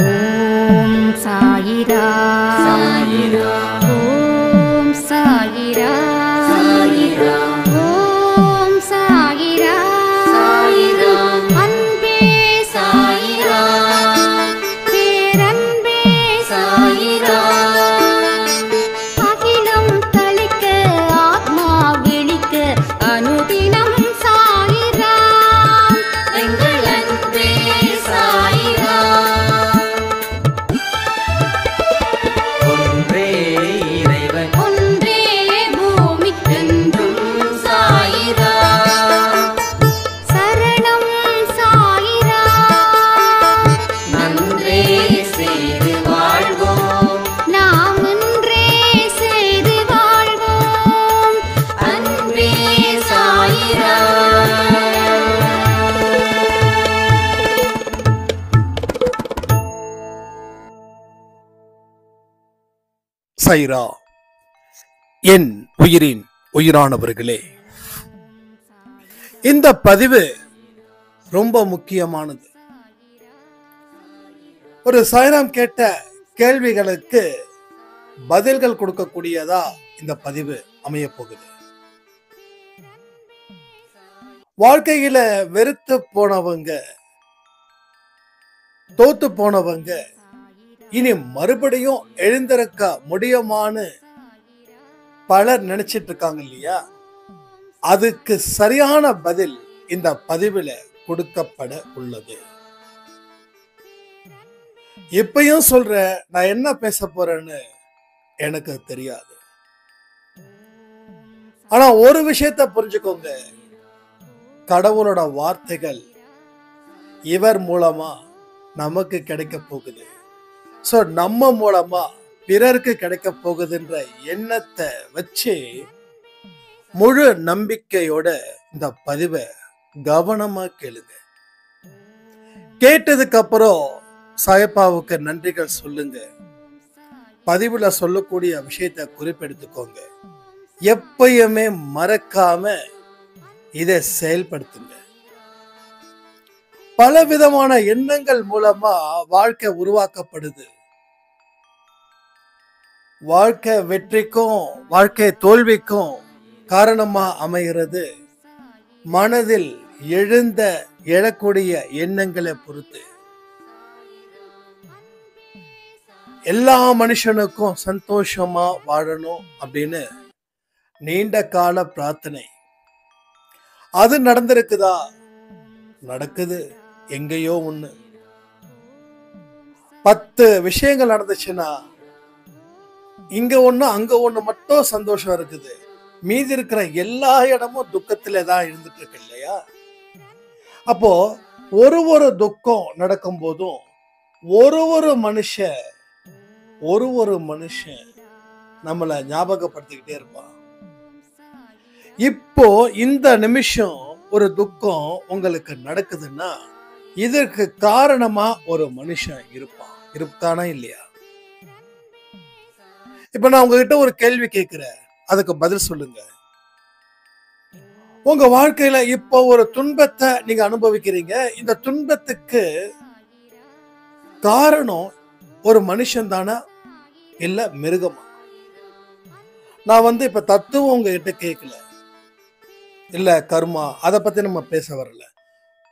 ஓம் சாயிரா சாயிரா ஓம் சாயிரா சாயிரா ஓம் சாயிரா சாயிரா அன்பே சாயிரா பேரன்பே சாயிரா அகிலம் தளிக்க ஆத்மா விழிக்க அனுதினம் சாயிரா எங்கள் அன்பே சாயிரா ஒன்றே இறைவன் ஒன்றே பூமிக்கென்றும் சாயிரா சரணம் சாயிரா நன்றே செய்து வாழ்வோம் நாம் ஒன்றே செய்து வாழ்வோம் அன்பே சாயிரா சைரா. என் உயிரின் உயிரானவர்களே, இந்த பதிவு ரொம்ப முக்கியமானது. ஒரு சாய்ராம் கேட்ட கேள்விகளுக்கு பதில்கள் கொடுக்கக்கூடியதா இந்த பதிவு அமைய போகுது. வாழ்க்கையில வெறுத்து போனவங்க, தோத்து போனவங்க இனி மறுபடியும் எழுந்திருக்க முடியுமான்னு பலர் நினைச்சிட்டு இருக்காங்க இல்லையா? அதுக்கு சரியான பதில் இந்த பதிவுல கொடுக்கப்பட உள்ளது. இப்பயும் சொல்ற, நான் என்ன பேச போறேன்னு எனக்கு தெரியாது. ஆனா ஒரு விஷயத்த புரிஞ்சுக்கோங்க, கடவுளோட வார்த்தைகள் இவர் மூலமா நமக்கு கிடைக்க போகுது. சோ நம்ம மூலமா பிறருக்கு கிடைக்க போகுதுன்ற எண்ணத்தை வச்சு முழு நம்பிக்கையோட இந்த பதிவை கவனமா கேளுங்க. கேட்டதுக்கு அப்புறம் சாயப்பாவுக்கு நன்றிகள் சொல்லுங்க. பதிவுல சொல்லக்கூடிய விஷயத்தை குறிப்பெடுத்துக்கோங்க. எப்பயுமே மறக்காம இதை செயல்படுத்துங்க. பல விதமான எண்ணங்கள் மூலமா வாழ்க்கை உருவாக்கப்படுது. வாழ்க்கை வெற்றிக்கும் வாழ்க்கை தோல்விக்கும் காரணமா அமைகிறது மனதில் எழக்கூடிய எண்ணங்களை பொறுத்து. எல்லா மனுஷனுக்கும் சந்தோஷமா வாழணும் அப்படின்னு நீண்ட கால பிரார்த்தனை. அது நடந்திருக்குதா? நடக்குது. எங்கேயோ ஒண்ணு 10 விஷயங்கள் நடந்துச்சுன்னா இங்க ஒண்ணு அங்க ஒண்ணு மட்டும் சந்தோஷம் இருக்குது. மீதி இருக்கிற எல்லா இடமும் துக்கத்துல தான் இருந்துட்டு இருக்கு இல்லையா? அப்போ ஒரு துக்கம் நடக்கும் போதும் ஒரு மனுஷன் நம்மளை ஞாபகப்படுத்திக்கிட்டே இருப்பான். இப்போ இந்த நிமிஷம் ஒரு துக்கம் உங்களுக்கு நடக்குதுன்னா இதற்கு காரணமா ஒரு மனுஷன் இருப்பானா இல்லையா? இப்ப நான் உங்ககிட்ட ஒரு கேள்வி கேட்கிறேன், அதுக்கு பதில் சொல்லுங்க. உங்க வாழ்க்கையில இப்போ ஒரு துன்பத்தை நீங்க அனுபவிக்கிறீங்க. இந்த துன்பத்துக்கு காரணம் ஒரு மனுஷன் தானா இல்ல மிருகமா? நான் இப்ப தத்துவம் உங்ககிட்ட கேட்கல, இல்ல கர்மா, அதை பத்தி நம்ம பேச வரல.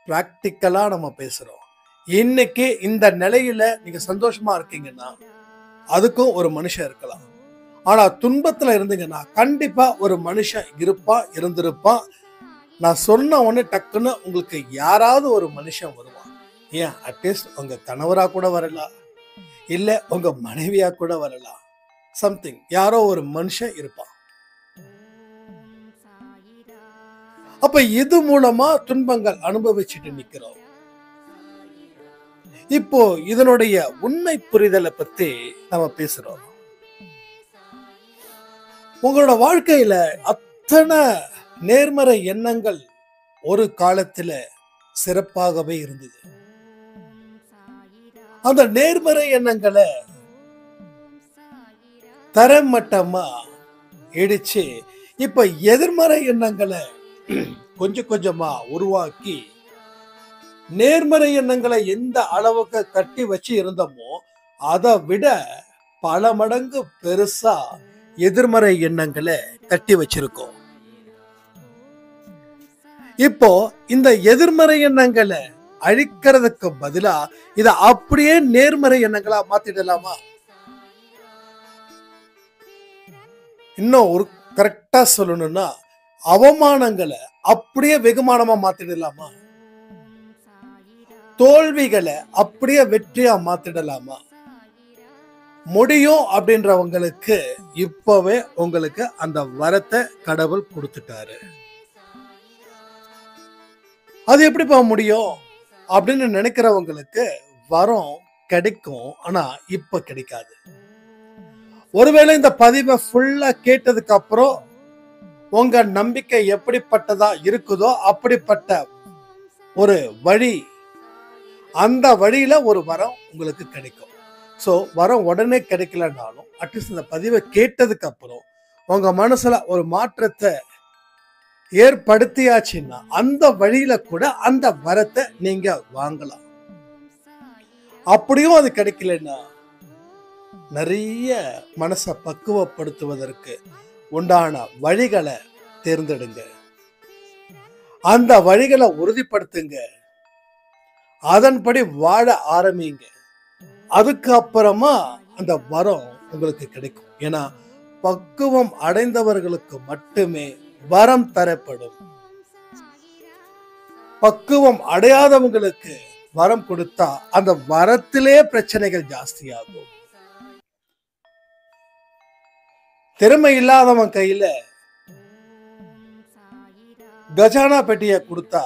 பிராக்டிக்கலா நம்ம பேசுறோம். இன்னைக்கு இந்த நிலையில நீங்க சந்தோஷமா இருக்கீங்கன்னா அதுக்கும் ஒரு மனுஷன் இருக்கலாம். ஆனா துன்பத்துல இருந்தீங்கன்னா கண்டிப்பா ஒரு மனுஷன் இருந்திருப்பான். நான் சொன்ன உடனே டக்குன்னு உங்களுக்கு யாராவது ஒரு மனுஷன் வருவான். ஏன், அட்லீஸ்ட் உங்க கணவரா கூட வரலாம், இல்ல உங்க மனைவியா கூட வரலாம். சம்திங், யாரோ ஒரு மனுஷன் இருப்பான். அப்ப இது மூலமா துன்பங்கள் அனுபவிச்சுட்டு நிக்கிறோம். இப்போ இதனுடைய உண்மை புரிதலை பத்தி நம்ம பேசுறோம். உங்களோட வாழ்க்கையில அத்தனை நேர்மறை எண்ணங்கள் ஒரு காலத்துல சிறப்பாகவே இருந்தது. அந்த நேர்மறை எண்ணங்களை தரமட்டமா இடிச்சு இப்ப எதிர்மறை எண்ணங்களை கொஞ்சம் கொஞ்சமா உருவாக்கி நேர்மறை எண்ணங்களை எந்த அளவுக்கு கட்டி வச்சு இருந்தோமோ அதை விட பல மடங்கு பெருசா எதிர்மறை எண்ணங்களை கட்டி வச்சிருக்கோம். இப்போ இந்த எதிர்மறை எண்ணங்களை அழிக்கிறதுக்கு பதிலா இத அப்படியே நேர்மறை எண்ணங்களா மாத்திடலாமா? இன்னும் ஒரு கரெக்டா சொல்லணும்னா அவமானங்களை அப்படியே வெகுமானமா மாத்திடலாமா? தோல்விகளை அப்படியே வெற்றியா மாத்திடலாமா? முடியும் அப்படின்றவங்களுக்கு இப்பவே உங்களுக்கு அந்த வரத்தை கடவுள் கொடுத்துட்டாரு. அது எப்படி போக முடியும் அப்படின்னு நினைக்கிறவங்களுக்கு வரம் கிடைக்கும், ஆனா இப்ப கிடைக்காது. ஒருவேளை இந்த பதிவை ஃபுல்லா கேட்டதுக்கு அப்புறம் உங்க நம்பிக்கை எப்படிப்பட்டதா இருக்குதோ அப்படிப்பட்ட ஒரு வழி, அந்த வழியில ஒரு வரம் உங்களுக்கு கிடைக்கும். ஸோ வரம் உடனே கிடைக்கலனாலும் அட்லீஸ்ட் இந்த பதிவை கேட்டதுக்கு அப்புறம் உங்க மனசுல ஒரு மாற்றத்தை ஏற்படுத்தியாச்சுன்னா அந்த வழியில கூட அந்த வரத்தை நீங்க வாங்கலாம். அப்படியும் அது கிடைக்கலன்னா நிறைய மனசை பக்குவப்படுத்துவதற்கு உண்டான வழிகளை தேர்ந்தெடுங்க. அந்த வழிகளை உறுதிப்படுத்துங்க. அதன்படி வாழ ஆரம்பிங்க. அதுக்கு அப்புறமா அந்த வரம் உங்களுக்கு கிடைக்கும். ஏன்னா பக்குவம் அடைந்தவர்களுக்கு மட்டுமே வரம் தரப்படும். பக்குவம் அடையாதவங்களுக்கு வரம் கொடுத்தா அந்த வரத்திலே பிரச்சனைகள் ஜாஸ்தியாகும். திறமை இல்லாதவன் கையில கஜானா பெட்டியை கொடுத்தா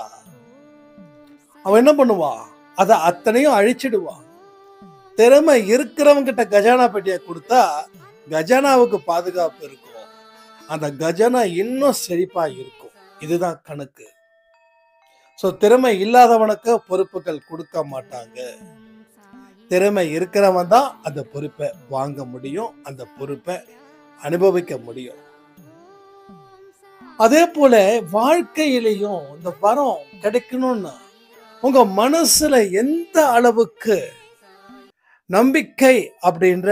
அவன் என்ன பண்ணுவான்? அதை அத்தனையும் அழிச்சிடுவான். திறமை இருக்கிறவங்க கிட்ட கஜானா பெட்டியை கொடுத்தா கஜானாவுக்கு பாதுகாப்பு இருக்கும். அந்த கஜானா இன்னும் செழிப்பா இருக்கும். இதுதான் கணக்கு. சோ திறமை இல்லாதவனுக்கு பொறுப்புகள் கொடுக்க மாட்டாங்க. திறமை இருக்கிறவன் தான் அந்த பொறுப்பை வாங்க முடியும், அந்த பொறுப்பை அனுபவிக்க முடியும். அதே போல வாழ்க்கையிலையும் இந்த வரம் கிடைக்கணும்னா உங்க மனசுல எந்த அளவுக்கு நம்பிக்கை அப்படின்ற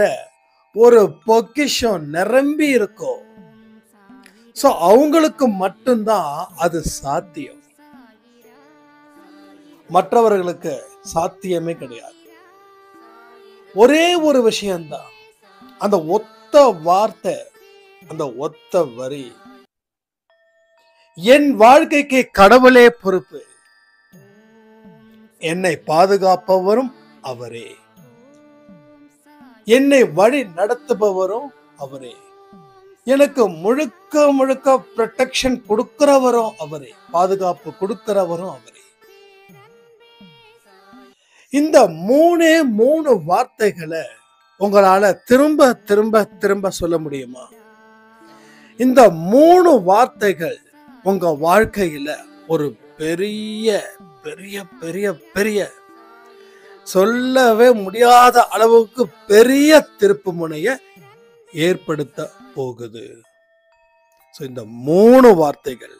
ஒரு பொக்கிஷம் நிரம்பி இருக்கோ, சோ அவங்களுக்கு மட்டும்தான் அது சாத்தியம். மற்றவர்களுக்கு சாத்தியமே கிடையாது. ஒரே ஒரு விஷயம்தான், அந்த ஒத்த வார்த்தை, அந்த ஒத்த வரி, என் வாழ்க்கைக்கு கடவுளே பொறுப்பு, என்னை பாதுகாப்பவரும் அவரே, என்னை வழி நடத்துபவரும் அவரே, எனக்கு முழுக்க முழுக்க ப்ரொடெக்ஷன் கொடுக்கிறவரும் அவரே, பாதுகாப்பு கொடுக்கிறவரும் அவரே. இந்த மூணு வார்த்தைகளை உங்களால திரும்ப திரும்ப திரும்ப சொல்ல முடியுமா? இந்த 3 வார்த்தைகள் உங்க வாழ்க்கையில ஒரு பெரிய பெரிய பெரிய பெரிய சொல்லவே முடியாத அளவுக்கு பெரிய திருப்பு முனைய ஏற்படுத்த போகுது. இந்த 3 வார்த்தைகள்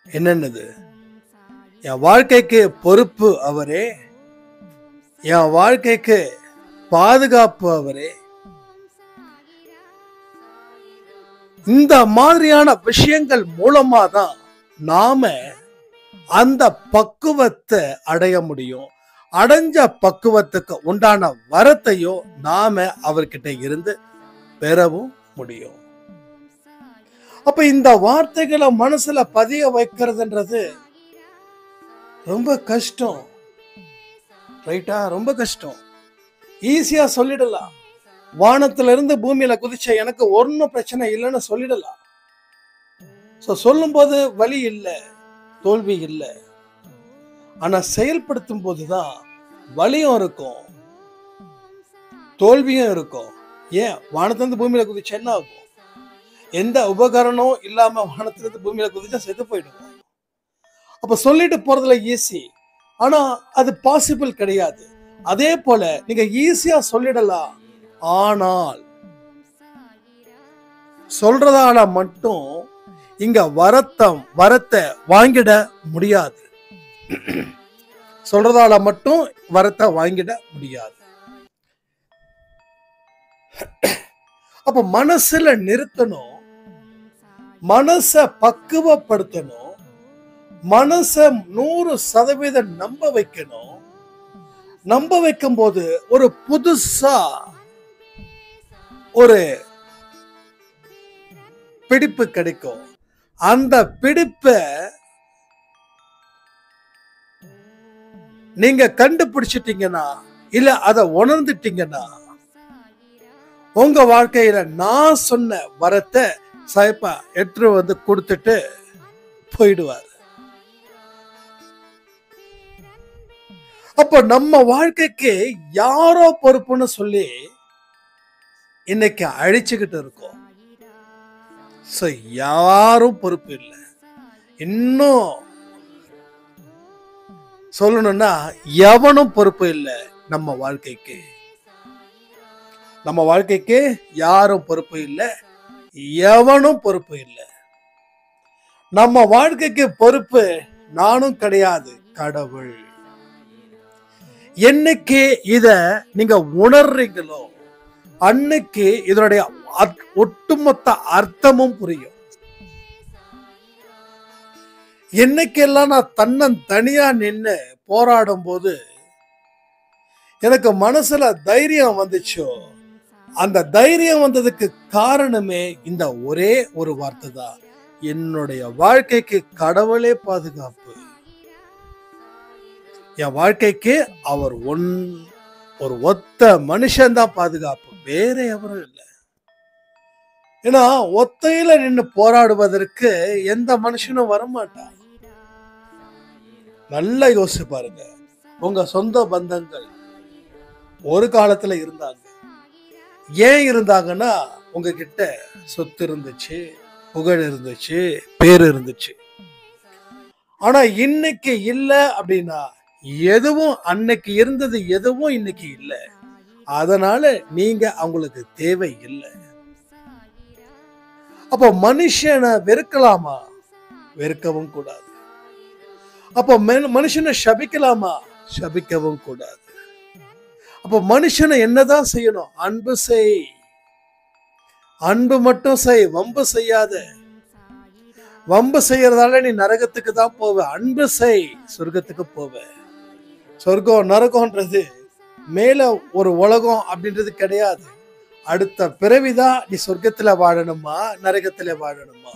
என்னென்னது? என் வாழ்க்கைக்கு பொறுப்பு அவரே, என் வாழ்க்கைக்கு பாதுகாப்பு அவரே. இந்த மாதிரியான விஷயங்கள் மூலமா தான் நாம அந்த பக்குவத்தை அடைய முடியும். அடைஞ்ச பக்குவத்துக்கு உண்டான வரத்தையும் நாம அவர்கிட்ட இருந்து பெறவும் முடியும். அப்ப இந்த வார்த்தைகளை மனசுல பதிய வைக்கிறதுன்றது ரொம்ப கஷ்டம், ரைட்டா? ரொம்ப கஷ்டம். ஈஸியா சொல்லிடலாம். வானத்துல இருந்து பூமியில குதிச்ச எனக்கு ஒன்னும் பிரச்சனை இல்லைன்னு சொல்லிடலாம். சொல்லும் போது வலி இல்லை, தோல்வி இல்லை. ஆனா செயல்படுத்தும் போதுதான் வலியும் இருக்கும், தோல்வியும் இருக்கும். ஏன்? வானத்திலிருந்து பூமியில குதிச்சா என்ன ஆகும்? எந்த உபகரணம் இல்லாம வானத்திலிருந்து பூமியில குதிச்சா செத்து போயிடுவோம். அப்ப சொல்லிட்டு போறதுல ஈஸி, ஆனா அது பாசிபிள் கிடையாது. அதே போல நீங்க ஈஸியா சொல்லிடலாம், ஆனால் சொல்றதால மட்டும் இங்க வரத்தை வாங்கிட முடியாது. சொல்றதால மட்டும் வரத்தை வாங்கிட முடியாது. அப்ப மனசுல நிறுத்தணும், மனச பக்குவப்படுத்தணும், மனச 100% நம்ப வைக்கணும். நம்ப வைக்கும் போது ஒரு புதுசா ஒரு பிடிப்பு கிடைக்கும். அந்த பிடிப்பை நீங்க கண்டுபிடிச்சிட்டீங்கன்னா, இல்ல அதை உணர்ந்துட்டீங்கன்னா, உங்க வாழ்க்கையில நான் சொன்ன வரத்தை சாய்ப்பா எடுத்து வந்து கொடுத்துட்டு போயிடுவார். அப்ப நம்ம வாழ்க்கைக்கு யாரோ பொறுப்புன்னு சொல்லி இன்னைக்கு அழிச்சுக்கிட்டு இருக்கோம். யாரும் பொறுப்பு இல்லை. இன்னும் சொல்லணும்னா எவனும் பொறுப்பு இல்லை நம்ம வாழ்க்கைக்கு. நம்ம வாழ்க்கைக்கு யாரும் பொறுப்பு இல்லை, எவனும் பொறுப்பு இல்லை. நம்ம வாழ்க்கைக்கு பொறுப்பு நானும் கிடையாது, கடவுள். என்னைக்கு இத நீங்க உணர்றீங்களோ அன்னைக்கு இதனுடைய ஒட்டுமொத்த அர்த்தமும் புரியும். என்னைக்கெல்லாம் நான் தனியா நின்று போராடும் போது எனக்கு மனசுல தைரியம் வந்துச்சோ, அந்த தைரியம் வந்ததுக்கு காரணமே இந்த ஒரே ஒரு வார்த்தை தான். என்னுடைய வாழ்க்கைக்கு கடவுளே பாதுகாப்பு. என் வாழ்க்கைக்கு அவர் ஒரு ஒத்த மனுஷன்தான் பாதுகாப்பு, வேற எவரும் இல்லை. ஏன்னா ஒத்தையில நின்று போராடுவதற்கு எந்த மனுஷனும் வரமாட்டான். நல்லா யோசிச்சு பாருங்க. உங்க சொந்த பந்தங்கள் ஒரு காலத்துல இருந்தாங்க. ஏன் இருந்தாங்கன்னா உங்ககிட்ட சொத்து இருந்துச்சு, புகழ் இருந்துச்சு, பேர் இருந்துச்சு. ஆனா இன்னைக்கு இல்ல அப்படின்னா எதுவும் அன்னைக்கு இருந்தது எதுவும் இன்னைக்கு இல்லை. அதனால நீங்க அவங்களுக்கு தேவை இல்லை. அப்போ மனுஷனை வெறுக்கலாமா? வெறுக்கவும் கூடாது. அப்போ மனுஷனை சபிக்கலாமா? சபிக்கவும் கூடாது. அப்போ மனுஷனை என்னதான் செய்யணும்? அன்பு செய். அன்பு மட்டும் செய், வம்பு செய்யாத. வம்பு செய்யறதால நீ நரகத்துக்கு தான் போவ. அன்பு செய், சொர்க்கத்துக்கு போவ. சொர்க்கம் நரகம்ன்றது மேல ஒரு உலகம் அப்படின்றது கிடையாது. அடுத்த பிறவிதான் நீ சொர்க்கத்துல வாழணுமா நரகத்துல வாழணுமா?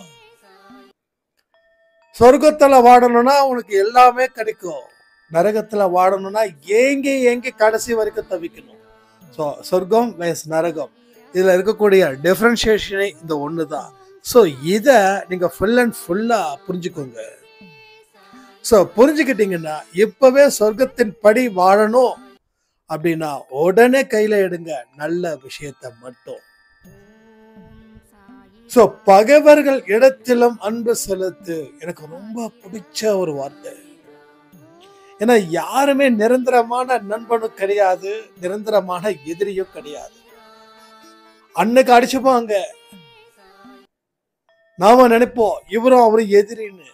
சொர்க்கத்துல வாழணும்னா உனக்கு எல்லாமே கிடைக்கும். நரகத்துல வாழணும்னா ஏங்க கடைசி வரைக்கும் தவிக்கணும். சொர்க்கம் வேஸ் நரகம், இதுல இருக்கக்கூடிய டிஃபரன்சியேஷனே இந்த ஒண்ணுதான். ஸோ இதை நீங்க ஃபுல் அண்ட் ஃபுல்லா புரிஞ்சுக்கோங்க. ஸோ புரிஞ்சுக்கிட்டீங்கன்னா இப்பவே சொர்க்கத்தின் படி வாழணும் அப்படின்னா உடனே கையில எடுங்க நல்ல விஷயத்தை மட்டும். ஸோ பகைவர்கள் இடத்திலும் அன்பு செலுத்து எனக்கு ரொம்ப பிடிச்ச ஒரு வார்த்தை. ஏன்னா யாருமே நிரந்தரமான நண்பனும் கிடையாது, நிரந்தரமான எதிரியும் கிடையாது. அன்னைக்கு அடிச்சுப்பாங்க, நாம நினைப்போம் இவரும் அவரும் எதிரின்னு.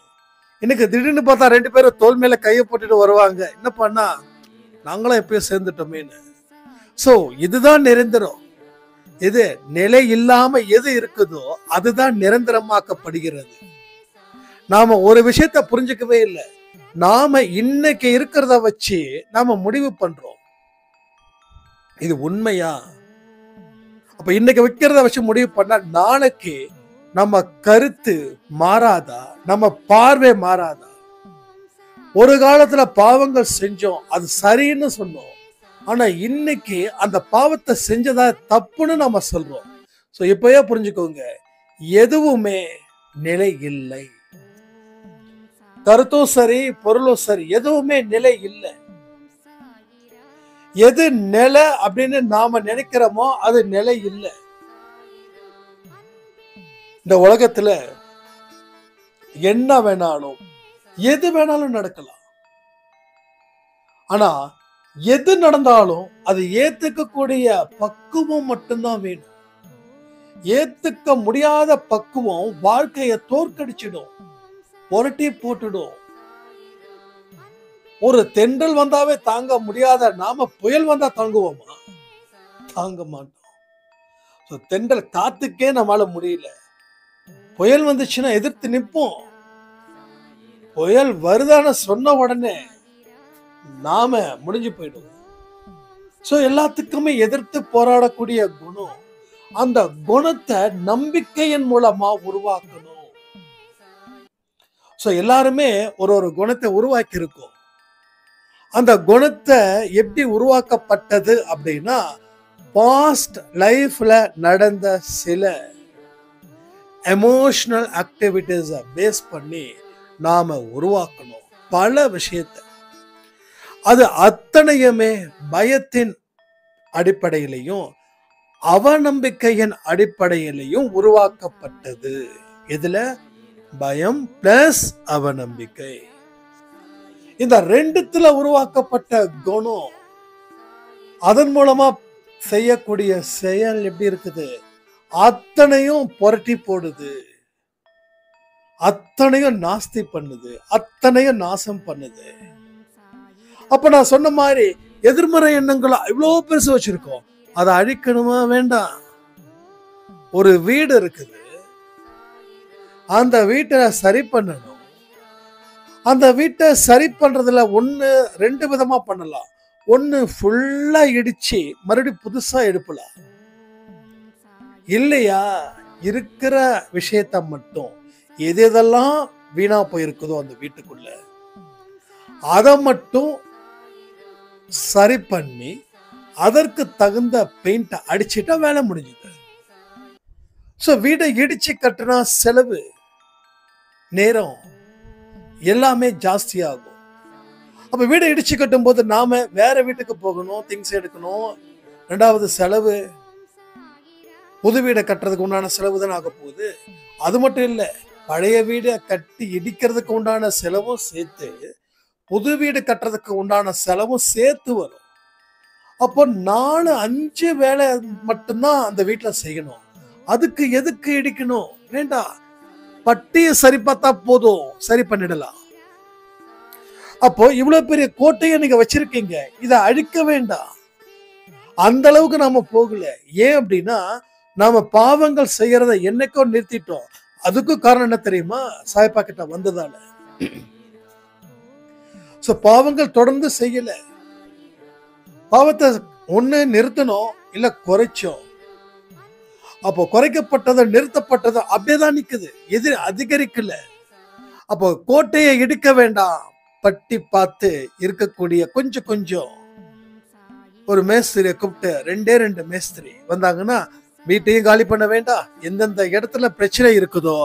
இன்னைக்கு திடீர்னு பார்த்தா 2 பேரும் தோல் மேல கையை போட்டுட்டு வருவாங்க. என்ன பண்ணா நாங்களும் எப்பயும் சேர்ந்துட்டோமேன்னு. சோ இதுதான் நிரந்தரம். எது நிலை இல்லாம எது இருக்குதோ அதுதான் நிரந்தரமாக்கப்படுகிறது. நாம ஒரு விஷயத்த புரிஞ்சுக்கவே இல்லை. நாம இன்னைக்கு இருக்கிறத வச்சு நாம முடிவு பண்றோம் இது உண்மையா. அப்ப இன்னைக்கு வைக்கிறத வச்சு முடிவு பண்ணா நாளைக்கு நம்ம கருத்து மாறாதா, நம்ம பார்வை மாறாதா? ஒரு காலத்துல பாவங்கள் செஞ்சோம், அது சரின்னு சொன்னோம். ஆனா இன்னைக்கு அந்த பாவத்தை செஞ்சதா தப்புன்னு நம்ம சொல்றோம். சோ இப்பயே புரிஞ்சுக்கோங்க, எதுவுமே நிலை இல்லை. கருத்தும் சரி, பொருளும் சரி, எதுவுமே நிலை இல்லை. எது நிலை அப்படின்னு நாம நினைக்கிறோமோ அது நிலை இல்லை. இந்த உலகத்துல என்ன வேணாலும் எது வேணாலும் நடக்கலாம். ஆனா எது நடந்தாலும் அது ஏத்துக்கக்கூடிய பக்குவம் மட்டும்தான் வேணும். ஏத்துக்க முடியாத பக்குவம் வாழ்க்கைய தோற்கடிச்சிடும், புரட்டி போட்டுடும். ஒரு தென்றல் வந்தாவே தாங்க முடியாத நாம புயல் வந்தா தாங்குவோமா? தாங்க மாட்டோம். தென்றல் காத்துக்கே நம்மளால முடியல, புயல் வந்துச்சுன்னா எதிர்த்து நிற்போம். புயல் வருதான்னு சொன்ன உடனே நாம முடிஞ்சு போயிடுவோம். சோ எல்லாத்துக்குமே எதிர்த்து போராடக்கூடிய குணம், அந்த குணத்தை நம்பிக்கையின் மூலமா உருவாக்கணும். சோ எல்லாருமே ஒரு குணத்தை உருவாக்கி இருக்கோம். அந்த குணத்தை எப்படி உருவாக்கப்பட்டது அப்படின்னா, பாஸ்ட் லைஃப்ல நடந்த சில எமோஷனல் ஆக்டிவிட்டிஸை பேஸ் பண்ணி நாம உருவாக்கணும் பல விஷயத்தை. அது அத்தனையுமே பயத்தின் அடிப்படையிலையும் அவநம்பிக்கையின் அடிப்படையிலையும் உருவாக்கப்பட்டது. இதுல பயம் பிளஸ் அவநம்பிக்கை, இந்த ரெண்டுத்துல உருவாக்கப்பட்ட குணம், அதன் மூலமா செய்யக்கூடிய செயல் எப்படி இருக்குது? அத்தனையும் புரட்டி போடுது, அத்தனையும் நாஸ்தி பண்ணுது, அத்தனையும் நாசம் பண்ணுது. அப்ப நான் சொன்ன மாதிரி எதிர்மறை எண்ணங்களை இவ்வளவு பெருசு வச்சிருக்கோம், அதை அழிக்கணுமா வேண்டாம்? ஒரு வீடு இருக்குது, அந்த வீட்டை சரி பண்ணணும். அந்த வீட்டை சரி பண்றதுல ஒண்ணு ரெண்டு விதமா பண்ணலாம். ஒண்ணு ஃபுல்லா இடிச்சு மறுபடியும் புதுசா எழுப்பலாம், இல்லையா இருக்கிற விஷயத்த மட்டும் எதெல்லாம் வீணா போயிருக்குதோ அந்த வீட்டுக்குள்ள அதை மட்டும் சரி பண்ணி அதற்கு தகுந்த பெயிண்ட் அடிச்சுட்டா வேலை முடிஞ்சது. சோ வீடை இடிச்சு கட்டினா செலவு, நேரம் எல்லாமே ஜாஸ்தி ஆகும். அப்ப வீடை இடிச்சு கட்டும் போது நாம வேற வீட்டுக்கு போகணும், திங்ஸ் எடுக்கணும், ரெண்டாவது செலவு, புது வீடை கட்டுறதுக்கு உண்டான செலவு தான் ஆக போகுது. அது மட்டும் இல்ல, பழைய வீடை கட்டி இடிக்கிறதுக்கு உண்டான செலவும் சேர்த்து புது வீடு கட்டுறதுக்கு உண்டான செலவும் சேர்த்து வரும். அப்போ 4-5 வேலை மட்டும்தான் அந்த வீட்டுல செய்யணும். அதுக்கு எதுக்கு இடிக்கணும்? வேண்டாம், பட்டியை சரி பார்த்தா போதும், சரி பண்ணிடலாம். அப்போ இவ்வளவு பெரிய கோட்டையை நீங்க வச்சிருக்கீங்க, இதை அழிக்க வேண்டாம். அந்த அளவுக்கு நாம போகல. ஏன் அப்படின்னா, நாம பாவங்கள் செய்யறத என்னைக்கோ நிறுத்திட்டோம். அதுக்கும் காரணம் என்ன தெரியுமா? சாயப்பா கிட்ட வந்ததால. சோ பாவங்கள் தொடர்ந்து செய்யல, பாவத்தை ஒண்ணு நிறுத்தணும் இல்ல குறைச்சோம். அப்போ குறைக்கப்பட்டதை நிறுத்தப்பட்டதை அப்படியேதான் நிக்குது, எது அதிகரிக்கல. அப்போ கோட்டையை இடிக்க வேண்டாம், பட்டி பார்த்து இருக்கக்கூடிய கொஞ்சம் கொஞ்சம் ஒரு மேஸ்திரியை கூப்பிட்டு 2 மேஸ்திரி வந்தாங்கன்னா வீட்டையும் காலி பண்ண வேண்டாம். எந்தெந்த இடத்துல பிரச்சனை இருக்குதோ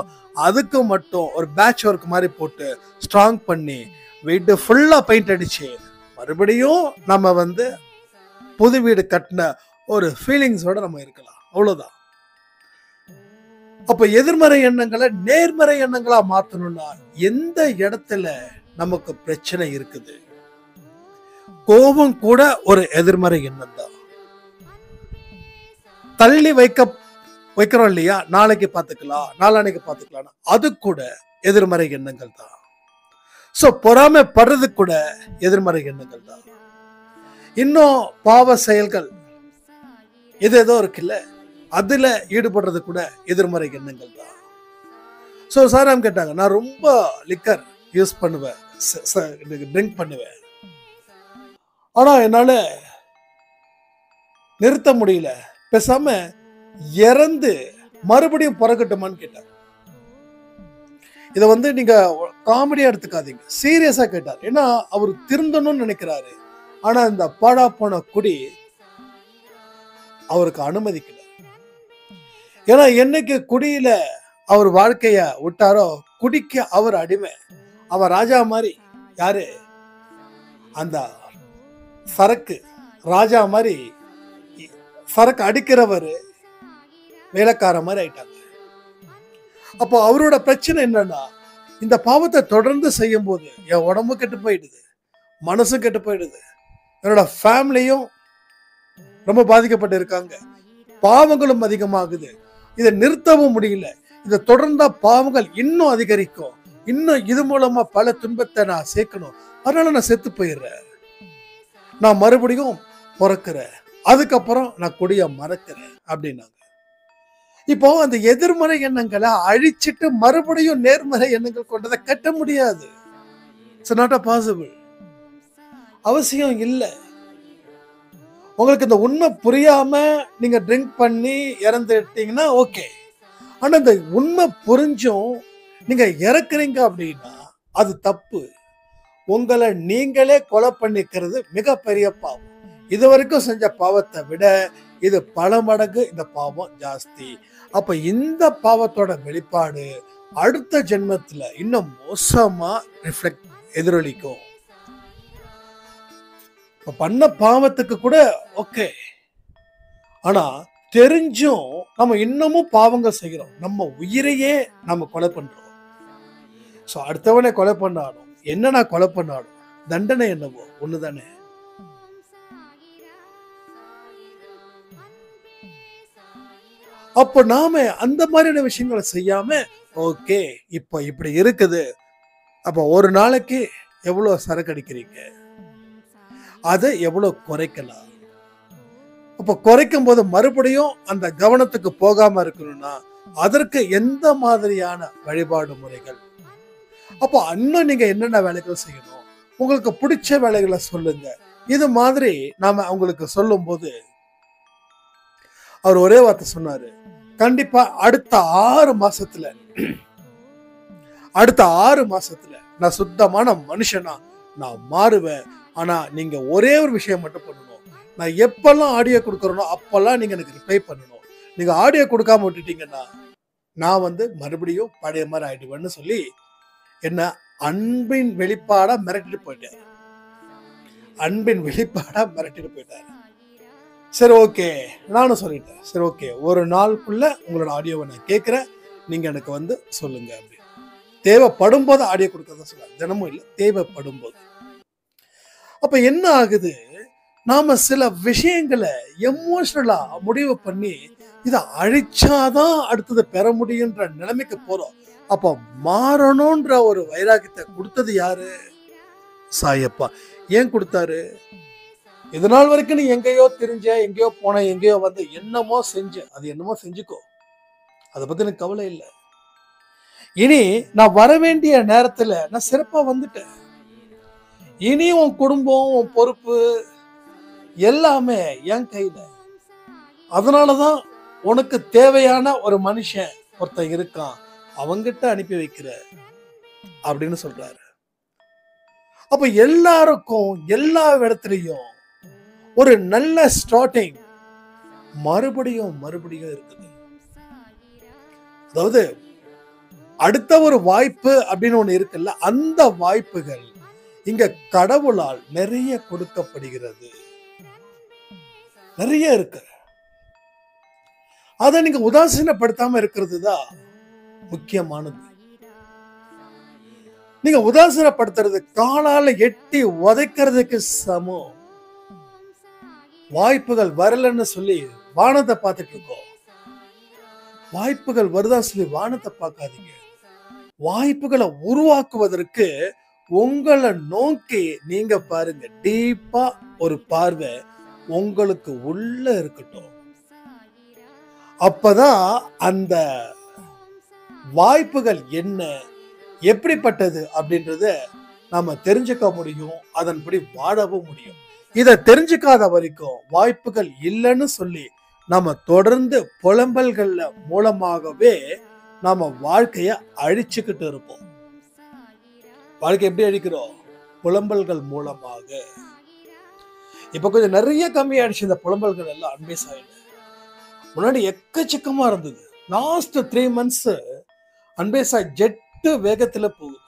அதுக்கு மட்டும் ஒரு பேட்ச் ஒர்க் மாதிரி போட்டு ஸ்ட்ராங் பண்ணி வீடு ஃபுல்லா பெயிண்ட் அடிச்சு மறுபடியும் நம்ம புது வீடு கட்டின ஒரு ஃபீலிங்ஸோட நம்ம இருக்கலாம். அவ்வளவுதான். அப்ப எதிர்மறை எண்ணங்களை நேர்மறை எண்ணங்களா மாத்தணும்னா எந்த இடத்துல நமக்கு பிரச்சனை இருக்குது? கோபம் கூட ஒரு எதிர்மறை எண்ணம் தான். தள்ளி வைக்கிறோம் இல்லையா, நாளைக்கு பார்த்துக்கலாம், நாளானைக்கு பார்த்துக்கலாம், அது கூட எதிர்மறை எண்ணங்கள் தான். சோ பொறாமைப்படுறது கூட எதிர்மறை எண்ணங்கள் தான். இன்னும் பாவ செயல்கள் ஏதோ இருக்குல்ல, அதுல ஈடுபடுறது கூட எதிர்மறை எண்ணங்கள் தான். சோ சாராம் கேட்டாங்க, நான் ரொம்ப லிக்கர் யூஸ் பண்ணுவேன், ட்ரிங்க் பண்ணுவேன், ஆனா என்னால நிறுத்த முடியல, பேசாம இறந்து மறுபடியும் பிறக்கட்டுமான்னு கேட்டார். இத நீங்க காமெடியா எடுத்துக்காதீங்க, சீரியஸா கேட்டார். ஏன்னா அவர் திருந்தணும்னு நினைக்கிறாரு, ஆனா இந்த பாடா போன குடி அவருக்கு அனுமதிக்கல. ஏன்னா என்னைக்கு குடியில அவர் வாழ்க்கைய விட்டாரோ, குடிக்க அவர் அடிமை. அவர் ராஜா மாதிரி. யாரு? அந்த சரக்கு ராஜா மாதிரி, சரக்கு அடிக்கிறவர் வேலைக்கார மாதிரி ஆயிட்டாங்க. அப்போ அவரோட பிரச்சனை என்னன்னா, இந்த பாவத்தை தொடர்ந்து செய்யும் போது என் உடம்பு கெட்டு போயிடுது, மனசும் கெட்டு போயிடுது, என்னோட ஃபேமிலியும் ரொம்ப பாதிக்கப்பட்டு இருக்காங்க, பாவங்களும் அதிகமாகுது, இதை நிறுத்தவும் முடியல, இதை தொடர்ந்தா பாவங்கள் இன்னும் அதிகரிக்கும், இன்னும் இது மூலமா பல துன்பத்தை நான் சேர்க்கணும், அதனால நான் செத்து போயிடுறேன், நான் மறுபடியும் பிறக்கிறேன், அதுக்கப்புறம் நான் கொடிய மறக்கிறேன் அப்படின்னாங்க. இப்போ அந்த எதிர்மறை எண்ணங்களை அழிச்சிட்டு மறுபடியும் நேர்மறை எண்ணங்கள் கொண்டதை கட்ட முடியாது. It's not possible. அவசியம் இல்லை. உங்களுக்கு இந்த உண்மை புரியாம நீங்க ட்ரிங்க் பண்ணி இறந்துட்டீங்கன்னா ஓகே. ஆனா இந்த உண்மை புரிஞ்சும் நீங்க இறக்குறீங்க அப்படின்னா அது தப்பு. உங்களை நீங்களே கொலை பண்ணிக்கிறது மிகப்பெரிய பாவம். இது வரைக்கும் செஞ்ச பாவத்தை விட இது பல மடங்கு இந்த பாவம் ஜாஸ்தி. அப்ப இந்த பாவத்தோட வெளிப்பாடு அடுத்த ஜென்மத்துல இன்னும் மோசமா ரிஃப்ளெக்ட் எதிரொலிக்கும். இப்ப பண்ண பாவத்துக்கு கூட ஓகே, ஆனா தெரிஞ்சும் நம்ம இன்னமும் பாவங்கள் செய்கிறோம். நம்ம உயிரையே நம்ம கொலை பண்றோம். சோ அடுத்தவனை கொலை பண்ணாலும் என்ன நான் கொலை பண்ணாலும் தண்டனை என்னவோ ஒண்ணுதானே. அப்போ நாம அந்த மாதிரியான விஷயங்களை செய்யாம ஓகே இப்போ இப்படி இருக்குது, அப்போ ஒரு நாளைக்கு எவ்வளவு சரக்கு அடிக்கிறீங்க, அதை எவ்வளவு குறைக்கலாம். அப்போ குறைக்கும் போது மறுபடியும் அந்த கவனத்துக்கு போகாம இருக்கணும்னா அதற்கு எந்த மாதிரியான வழிபாடு முறைகள், அப்போ இன்னும் நீங்க என்னென்ன வேலைகள் செய்யணும், உங்களுக்கு பிடிச்ச வேலைகளை சொல்லுங்க. இது மாதிரி நாம அவங்களுக்கு சொல்லும் போது அவர் ஒரே வார்த்தை சொன்னாரு, கண்டிப்பா அடுத்த 6 மாசத்துல நான் சுத்தமான மனுஷனா நான் மாறுவேன். ஆனா நீங்க ஒரே ஒரு விஷயம் மட்டும் பண்ணணும், நான் எப்பெல்லாம் ஆடியோ கொடுக்கறனோ அப்பெல்லாம் நீங்க எனக்கு ரிப்ளை பண்ணணும். நீங்க ஆடியோ கொடுக்காம விட்டுட்டீங்கன்னா நான் மறுபடியும் பழைய மாதிரி ஆயிடுவேன்னு சொல்லி என்ன அன்பின் வெளிப்பாடா மிரட்டிட்டு போயிட்டாரு. சரி ஓகே, நானும் சொல்லிட்டேன். சரி ஓகே, ஒரு நாளுக்குள்ள உங்களோட ஆடியோவை நான் கேட்கிறேன், நீங்க எனக்கு சொல்லுங்க அப்படி. தேவைப்படும் போது ஆடியோ கொடுக்கறதா சொல்லுவாங்க, தினமும் இல்லை, தேவைப்படும் போது. அப்ப என்ன ஆகுது, நாம சில விஷயங்களை எமோஷனலா முடிவு பண்ணி இதை அழிச்சாதான் அடுத்தது பெற முடியுன்ற நிலைமைக்கு போறோம். அப்ப மாறணும்ன்ற ஒரு வைராகியத்தை கொடுத்தது யாரு? சாயப்பா. ஏன் கொடுத்தாரு? இது நாள் வரைக்கும் நீ எங்கேயோ தெரிஞ்ச, எங்கேயோ போன, எங்கேயோ என்னமோ செஞ்ச, அது என்னமோ செஞ்சுக்கோ, அதை பத்தி எனக்கு கவலை இல்லை. இனி நான் வர வேண்டிய நேரத்துல நான் சிறப்பா வந்துட்டேன். இனி உன் குடும்பம், உன் பொறுப்பு எல்லாமே என் கையில. அதனாலதான் உனக்கு தேவையான ஒரு மனுஷன் ஒருத்தன் இருக்கான், அவங்கிட்ட அனுப்பி வைக்கிற அப்படின்னு சொல்றாரு. அப்ப எல்லாருக்கும் எல்லா இடத்துலயும் ஒரு நல்ல ஸ்டார்டிங் மறுபடியும் இருக்குது. அதாவது அடுத்த ஒரு வாய்ப்பு அப்படின்னு ஒண்ணு இருக்குல்ல, அந்த வாய்ப்புகள் இங்க கடவுளால் நிறைய கொடுக்கப்படுகிறது, நிறைய இருக்கு. அதை நீங்க உதாசீனப்படுத்தாம இருக்கிறது தான் முக்கியமானது. நீங்க உதாசீனப்படுத்துறது காலால எட்டி உதைக்கிறதுக்கு சமம். வாய்ப்புகள் வரலன்னு சொல்லி வானத்தை பார்த்துட்டு இருக்கோம். வாய்ப்புகள் வருதான் சொல்லி வானத்தை பார்க்காதீங்க. வாய்ப்புகளை உருவாக்குவதற்கு உங்களை நோக்கி நீங்க பாருங்க, டீப்பா ஒரு பார்வை உங்களுக்கு உள்ள இருக்கட்டும். அப்பதான் அந்த வாய்ப்புகள் என்ன, எப்படிப்பட்டது அப்படின்றத நாம தெரிஞ்சுக்க முடியும், அதன்படி வாழவும் முடியும். இதை தெரிஞ்சுக்காத வரைக்கும் வாய்ப்புகள் இல்லைன்னு சொல்லி நாம தொடர்ந்து புலம்பல்கள் மூலமாகவே நாம வாழ்க்கைய அழிச்சுக்கிட்டு இருப்போம். வாழ்க்கை எப்படி அழிக்கிறோம்? புலம்பல்கள் மூலமாக. இப்ப கொஞ்சம் நிறைய கம்மியாயிடுச்சு இந்த புலம்பல்கள் எல்லாம். அன்பே சாயில முன்னாடி எக்கச்சக்கமா இருந்தது. லாஸ்ட் 3 months அன்பே சாய் ஜெட்டு வேகத்துல போகுது.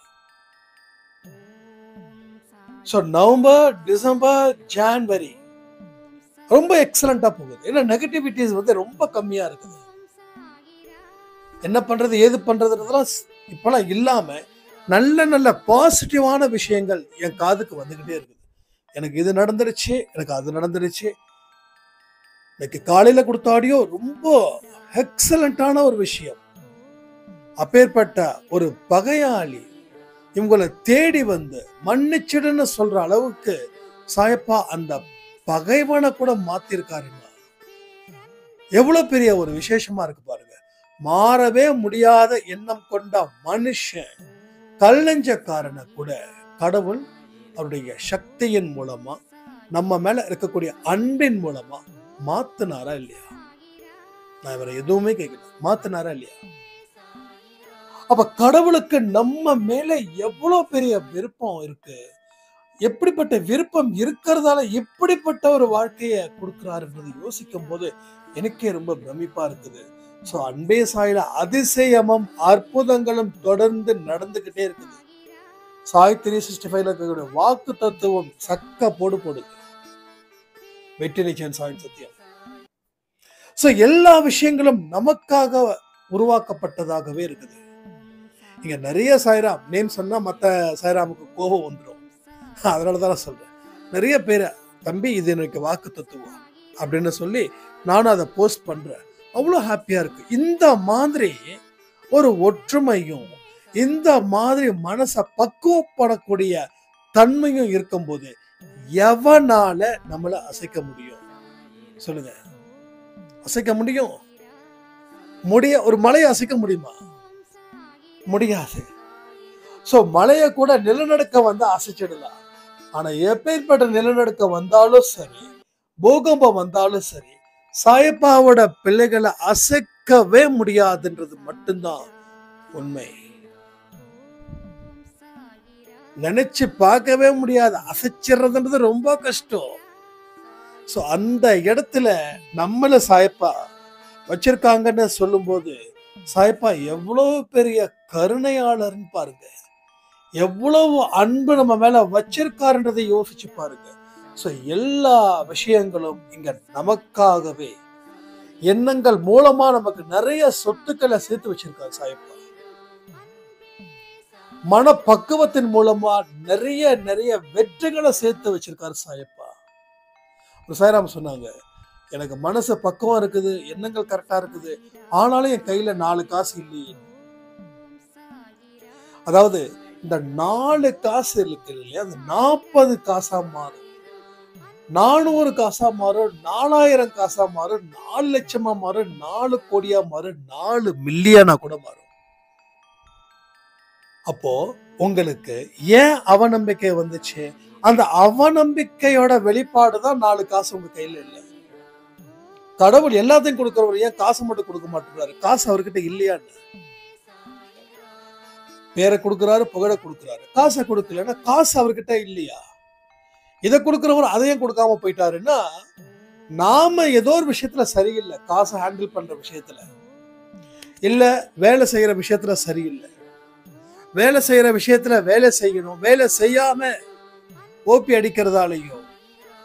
ஸோ நவம்பர், டிசம்பர், ஜான்வரி ரொம்ப எக்ஸலண்டா போகுது. ஏன்னா நெகட்டிவிட்டிஸ் ரொம்ப கம்மியா இருக்குது. என்ன பண்றது ஏது பண்றதுன்றதெல்லாம் இப்பெல்லாம் இல்லாம நல்ல நல்ல பாசிட்டிவான விஷயங்கள் என் காதுக்கு வந்துகிட்டே இருக்குது. எனக்கு இது நடந்துருச்சு, எனக்கு அது நடந்துருச்சு. இன்னைக்கு காலையில கொடுத்த ஆடியோ ரொம்ப எக்ஸலண்டான ஒரு விஷயம். அப்பேற்பட்ட ஒரு பகையாளி இவங்களை தேடி வந்து மன்னிச்சிடுன்னு சொல்ற அளவுக்கு சாயப்பா அந்த பகைவனை கூட மாத்திருக்காருன்னா எவ்வளவு பெரிய ஒரு விசேஷமா இருக்கு பாருங்க. மாறவே முடியாத எண்ணம் கொண்ட மனுஷன் கல்லஞ்சக்காரனை கூட கடவுள் அவருடைய சக்தியின் மூலமா நம்ம மேல இருக்கக்கூடிய அன்பின் மூலமா மாத்தினாரா இல்லையா? நான் இவரை எதுவுமே கேட்கல, மாத்தினாரா இல்லையா? அப்ப கடவுளுக்கு நம்ம மேல எவ்வளவு பெரிய விருப்பம் இருக்கு, எப்படிப்பட்ட விருப்பம் இருக்கிறதால எப்படிப்பட்ட ஒரு வாழ்க்கைய கொடுக்கிறாருன்றது யோசிக்கும் போது எனக்கே ரொம்ப பிரமிப்பா இருக்குது. சோ அன்பே சாயில அதிசயமும் அற்புதங்களும் தொடர்ந்து நடந்துகிட்டே இருக்குது. சாய் 365 இருக்கக்கூடிய வாக்கு தத்துவம் சக்க போடுது. வெற்றி நிச்சயம் சாய் சத்தியம். சோ எல்லா விஷயங்களும் நமக்காக உருவாக்கப்பட்டதாகவே இருக்குது. இங்க நிறைய சாய்ராம் நேம் சொன்னா மத்த சாய்ராமுக்கு கோபம் வந்துடும். அதனாலதான் சொல்றேன். நிறைய பேரை தம்பி இது எனக்கு வாக்கு தத்துவம் அப்படின்னு சொல்லி நானும் அதை போஸ்ட் பண்றேன். அவ்வளோ ஹாப்பியா இருக்கு. இந்த மாதிரி ஒரு ஒற்றுமையும் இந்த மாதிரி மனசை பக்குவப்படக்கூடிய தன்மையும் இருக்கும்போது எவனால நம்மளை அசைக்க முடியும் சொல்லுங்க? அசைக்க முடியும்? ஒரு மலையை அசைக்க முடியுமா? முடியாது. சோ மலையை கூட நிலநடுக்க வந்து அசைச்சிடலாம். ஆனா எப்பேற்பட்ட நிலநடுக்க வந்தாலும் சரி, பூகம்பம் வந்தாலும் சரி, சாயப்பாவோட பிள்ளைகளை அசைக்கவே முடியாதுன்றது மட்டும்தான் உண்மை. நினைச்சு பார்க்கவே முடியாது. அசைச்சிடுறதுன்றது ரொம்ப கஷ்டம். சோ அந்த இடத்துல நம்மள சாயப்பா வச்சிருக்காங்கன்னு சொல்லும் போது சாயப்பா எவ்வளவு பெரிய கருணையாளர்னு பாருங்க, எவ்வளவு அன்பு நம்ம மேல வச்சிருக்காருன்றதை யோசிச்சு பாருங்க. சோ எல்லா விஷயங்களும் இங்க நமக்காகவே எண்ணங்கள் மூலமா நமக்கு நிறைய சொத்துக்களை சேர்த்து வச்சிருக்காரு சாயப்பா. மனப்பக்குவத்தின் மூலமா நிறைய நிறைய வெற்றிகளை சேர்த்து வச்சிருக்காரு சாயப்பா. ஒரு சாய்ராம் சொன்னாங்க, எனக்கு மனசு பக்குவம் இருக்குது, எண்ணங்கள் கரெக்டா இருக்குது, ஆனாலும் என் கையில 4 காசு இல்லையே. அதாவது இந்த 4 காசு இருக்கு இல்லையா, அது 40 காசா மாறும், 400 காசா மாறும், 4000 காசா மாறும், 4 லட்சமா மாறும், 4 கோடியா மாறும், 4 மில்லியனா கூட மாறும். அப்போ உங்களுக்கு ஏன் அவநம்பிக்கை வந்துச்சு? அந்த அவநம்பிக்கையோட வெளிப்பாடுதான் 4 காசு உங்க கையில இல்லை. கடவுள் எல்லாத்தையும் கொடுக்கிறவர் ஏன் காசு மட்டும் கொடுக்க மாட்டேங்கிறாரு? காசு அவர்கிட்ட இல்லையான்னு. பேரை கொடுக்கிறாரு, புகழை கொடுக்கிறாரு, காசை கொடுக்கலன்னா காசு அவர்கிட்ட இல்லையா? இதை கொடுக்கிறவர் அதையும் கொடுக்காம போயிட்டாருன்னா நாம ஏதோ ஒரு விஷயத்துல சரியில்லை. காசை ஹேண்டில் பண்ற விஷயத்துல இல்ல, வேலை செய்யற விஷயத்துல சரியில்லை. வேலை செய்யற விஷயத்துல வேலை செய்யணும், வேலை செய்யாம ஓபி அடிக்கிறதாலேயோ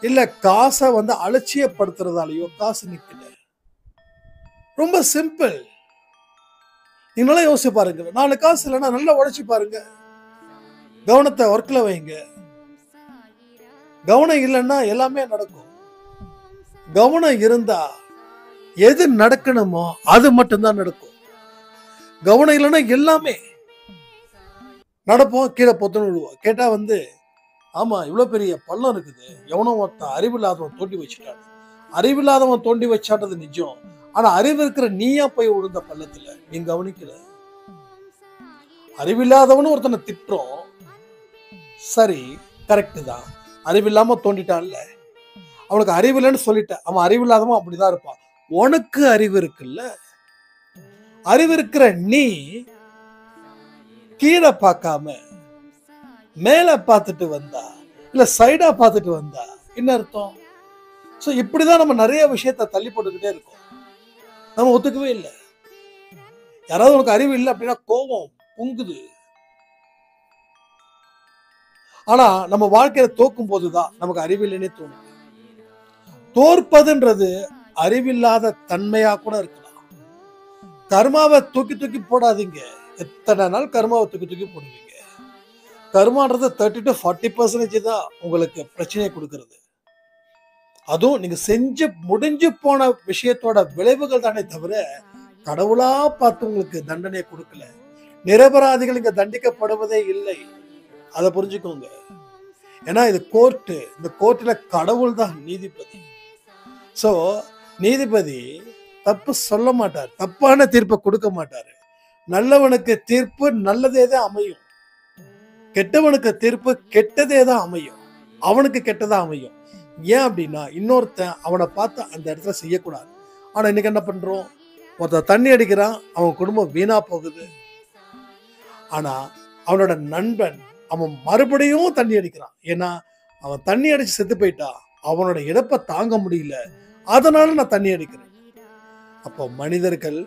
இல்ல காசை வந்து அலட்சியப்படுத்துறதாலேயோ காசு நிக்கல. ரொம்ப சிம்பிள். நீங்க நல்லா யோசிச்சு பாருங்க. 4 காசு இல்லைன்னா நல்லா உழைச்சு பாருங்க. கவனத்தை ஒர்க்ல வைங்க. கவனம் இல்லைன்னா எல்லாமே நடக்கும். கவனம் இருந்தா எது நடக்கணுமோ அது மட்டும்தான் நடக்கும். கவனம் இல்லைன்னா எல்லாமே நடப்போம், கீழே பொத்துன்னு விடுவோம். கேட்டா வந்து ஆமா இவ்வளவு பெரிய பள்ளம் இருக்குது, எவனோ ஒருத்தன் அறிவில்லாதவன் தோண்டி வச்சுட்டான். அறிவில்லாதவன் தோண்டி வச்சாட்டது நிஜம். ஆனா அறிவு இருக்கிற நீயா போய் விழுந்த பள்ளத்துல நீங்க கவனிக்கல. அறிவில்லாதவனு ஒருத்தனை திட்டுறோம், சரி கரெக்டு தான், அறிவில்லாம தோண்டிட்டான்ல, அவனுக்கு அறிவு இல்லைன்னு சொல்லிட்ட, அவன் அறிவில்லாதவன் அப்படிதான் இருப்பான். உனக்கு அறிவு இருக்குல்ல, அறிவு இருக்கிற நீ கீழே பார்க்காம மேல பார்த்துட்டு வந்தா இல்ல சைடா பார்த்துட்டு வந்தா என்ன அர்த்தம்? சோ இப்படிதான் நம்ம நிறைய விஷயத்த தள்ளி போட்டுக்கிட்டே இருக்கோம். நம்ம ஒத்துக்கவே இல்லை. யாராவது உனக்கு அறிவு இல்லை அப்படின்னா கோபம் பொங்குது. ஆனா நம்ம வாழ்க்கையில தோக்கும் போதுதான் நமக்கு அறிவு இல்லைன்னே தோணும். தோற்பதுன்றது அறிவில்லாத தன்மையா கூட இருக்கலாம். கர்மாவை தூக்கி தூக்கி போடாதீங்க. எத்தனை நாள் கர்மாவை தூக்கி தூக்கி போடுவீங்க? கர்மான்றது 30 to 40% தான் உங்களுக்கு பிரச்சனையை கொடுக்கிறது. அதுவும் நீங்க செஞ்சு முடிஞ்சு போன விஷயத்தோட விளைவுகள் தானே தவிர கடவுளா பார்த்து உங்களுக்கு தண்டனை கொடுக்கல. நிரபராதிகள் இங்க தண்டிக்கப்படுவதே இல்லை. அதை புரிஞ்சுக்கோங்க. ஏன்னா இது கோர்ட்டு, இந்த கோர்ட்டுல கடவுள் தான் நீதிபதி. சோ நீதிபதி தப்பு சொல்ல மாட்டார், தப்பான தீர்ப்பை கொடுக்க மாட்டாரு. நல்லவனுக்கு தீர்ப்பு நல்லதே தான் அமையும், கெட்டவனுக்கு தீர்ப்பு கெட்டதே தான் அமையும், அவனுக்கு கெட்டதா அமையும். ஏன் அப்படின்னா இன்னொருத்தன் அவனை பார்த்து அந்த இடத்துல செய்யக்கூடாது. ஆனா இன்னைக்கு என்ன பண்றோம், ஒருத்தன் தண்ணி அடிக்கிறான், அவன் குடும்பம் வீணா போகுது. ஆனா அவனோட நண்பன் அவன் மறுபடியும் தண்ணி அடிக்கிறான். ஏன்னா அவன் தண்ணி அடிச்சு செத்து போயிட்டா, அவனோட இழப்பை தாங்க முடியல, அதனால நான் தண்ணி அடிக்கிறேன். அப்போ மனிதர்கள்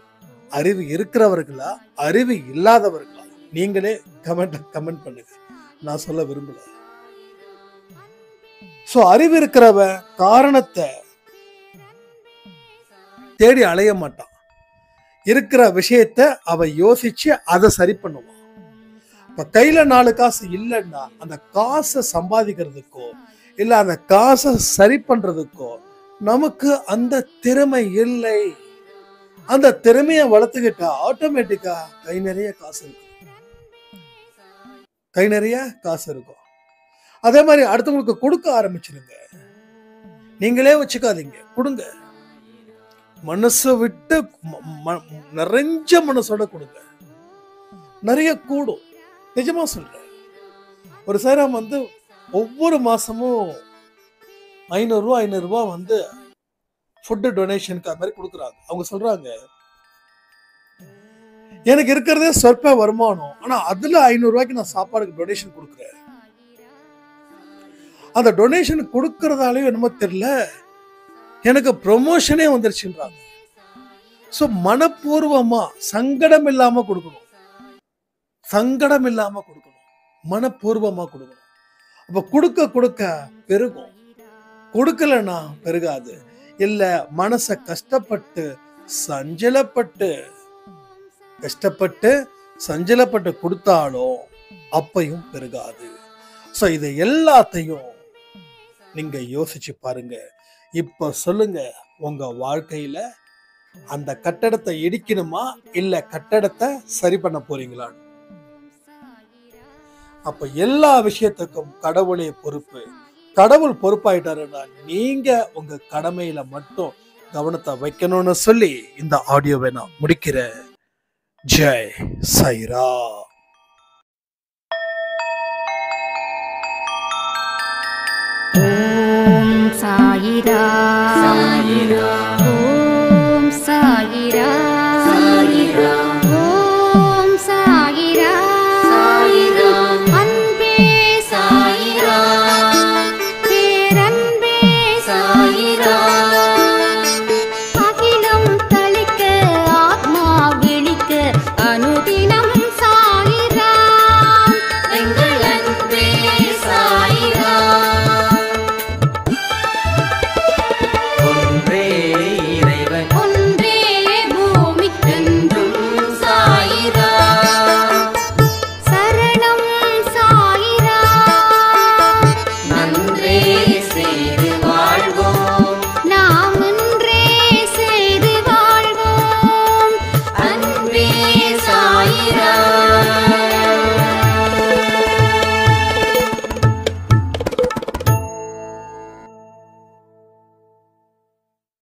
அறிவு இருக்கிறவர்களா அறிவு இல்லாதவர்களா? நீங்களே கமெண்ட் பண்ணுங்க, நான் சொல்ல விரும்பல. சோ அறிவு இருக்கிறவன் காரணத்தை தேடி அலைய மாட்டான், இருக்கிற விஷயத்த அவ யோசிச்சு அதை சரி பண்ணுவான். இப்ப கையில 4 காசு இல்லைன்னா அந்த காசை சம்பாதிக்கிறதுக்கோ இல்ல அந்த காசை சரி பண்றதுக்கோ நமக்கு அந்த திறமை இல்லை. அந்த திறமையை வளர்த்துக்கிட்டா ஆட்டோமேட்டிக்கா கை நிறைய காசு இருக்கும், கை நிறைய காசு இருக்கும். அதே மாதிரி அடுத்தவங்களுக்கு கொடுக்க ஆரம்பிச்சிருங்க, நீங்களே வச்சுக்காதீங்க, கொடுங்க. மனசை விட்டு நிறைஞ்ச மனசோட கொடுங்க, நிறைய கூடும். நிஜமா சொல்றேன். ஒரு சேரம் வந்து ஒவ்வொரு மாசமும் 500 ரூபா வந்து ஃபுட் டொனேஷனுக்கு அது மாதிரி கொடுக்குறாங்க. அவங்க சொல்றாங்க, எனக்கு இருக்கிறதே சொற்ப வருமானம், ஆனா அதுல 500 ரூபாய்க்கு நான் சாப்பாடுக்கு டொனேஷன் கொடுக்குறேன். அந்த டொனேஷன் கொடுக்கறதாலேயும் என்னமோ தெரியல எனக்கு ப்ரொமோஷனே வந்துருச்சுன்றாங்க. ஸோ மனப்பூர்வமா சங்கடம் இல்லாம கொடுக்கணும், சங்கடம் இல்லாம கொடுக்கணும், மனப்பூர்வமா கொடுக்கணும். அப்ப கொடுக்க கொடுக்க பெருகும், கொடுக்கலன்னா பெருகாது. இல்ல மனசை கஷ்டப்பட்டு சஞ்சலப்பட்டு கொடுத்தாலும் அப்பையும் பெருகாது. ஸோ இது எல்லாத்தையும் நீங்க யோசிச்சு பாருங்க. இப்ப சொல்லுங்க, உங்க வாழ்க்கையில அந்த கட்டடத்தை இடிக்கணுமா இல்ல கட்டடத்தை சரி பண்ண போறீங்களா? அப்ப எல்லா விஷயத்துக்கும் கடவுளே பொறுப்பு. கடவுள் பொறுப்பாயிட்டாருன்னா நீங்க உங்க கடமையில மட்டும் கவனத்தை வைக்கணும்னு சொல்லி இந்த ஆடியோவை நான் முடிக்கிறேன். ஜெய் சாய்ரா. ஓம் சாயிரா.